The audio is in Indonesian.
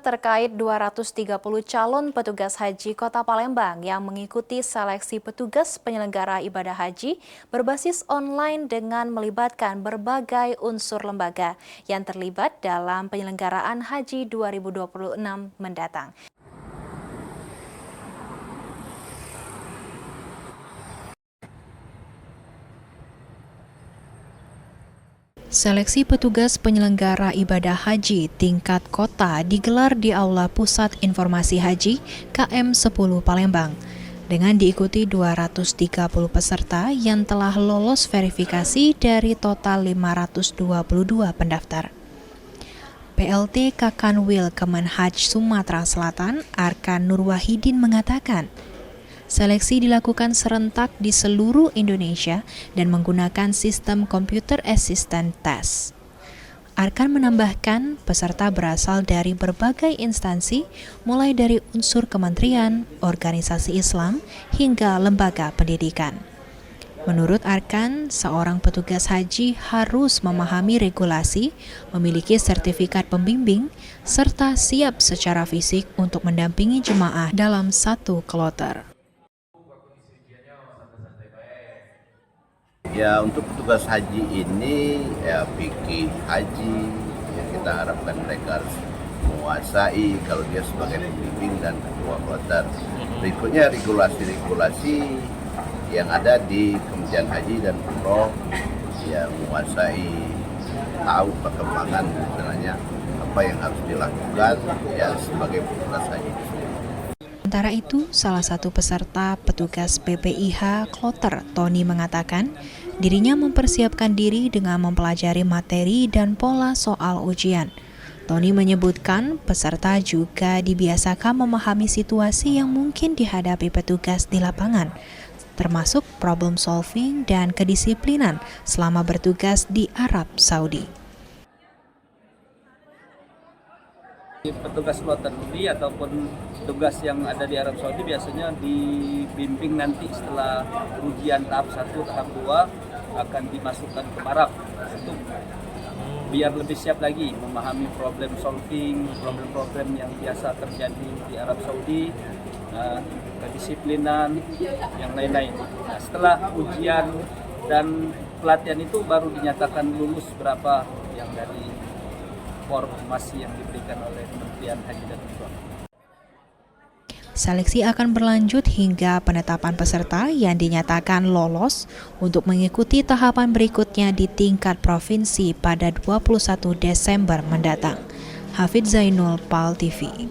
terkait 230 calon petugas haji Kota Palembang yang mengikuti seleksi petugas penyelenggara ibadah haji berbasis online dengan melibatkan berbagai unsur lembaga yang terlibat dalam penyelenggaraan haji 2026 mendatang. Seleksi petugas penyelenggara ibadah haji tingkat kota digelar di Aula Pusat Informasi Haji KM 10 Palembang dengan diikuti 230 peserta yang telah lolos verifikasi dari total 522 pendaftar. PLT Kakanwil Kemenhaj Sumatera Selatan Arkan Nurwahidin mengatakan, seleksi dilakukan serentak di seluruh Indonesia dan menggunakan sistem Computer Assistant Test. Arkan menambahkan, peserta berasal dari berbagai instansi, mulai dari unsur kementerian, organisasi Islam, hingga lembaga pendidikan. Menurut Arkan, seorang petugas haji harus memahami regulasi, memiliki sertifikat pembimbing, serta siap secara fisik untuk mendampingi jemaah dalam satu kloter. Ya, untuk petugas haji ini ya fikih haji yang kita harapkan mereka harus menguasai kalau dia sebagai pembimbing dan ketua kloter. Berikutnya regulasi-regulasi yang ada di Kementerian Haji dan Umroh yang menguasai, tahu perkembangan misalnya apa yang harus dilakukan ya sebagai petugas haji. Sementara itu, salah satu peserta petugas PPIH Kloter, Tony, mengatakan dirinya mempersiapkan diri dengan mempelajari materi dan pola soal ujian. Tony menyebutkan peserta juga dibiasakan memahami situasi yang mungkin dihadapi petugas di lapangan, termasuk problem solving dan kedisiplinan selama bertugas di Arab Saudi. Petugas kloter ini ataupun tugas yang ada di Arab Saudi biasanya dibimbing nanti setelah ujian tahap 1, tahap 2 akan dimasukkan ke Arab untuk biar lebih siap lagi memahami problem solving, problem-problem yang biasa terjadi di Arab Saudi, kedisiplinan, yang lain-lain. Nah, setelah ujian dan pelatihan itu baru dinyatakan lulus berapa yang dari informasi yang diberikan oleh Kementerian Haji dan Umroh. Seleksi akan berlanjut hingga penetapan peserta yang dinyatakan lolos untuk mengikuti tahapan berikutnya di tingkat provinsi pada 21 Desember mendatang. Hafidz Zainul, PAL TV.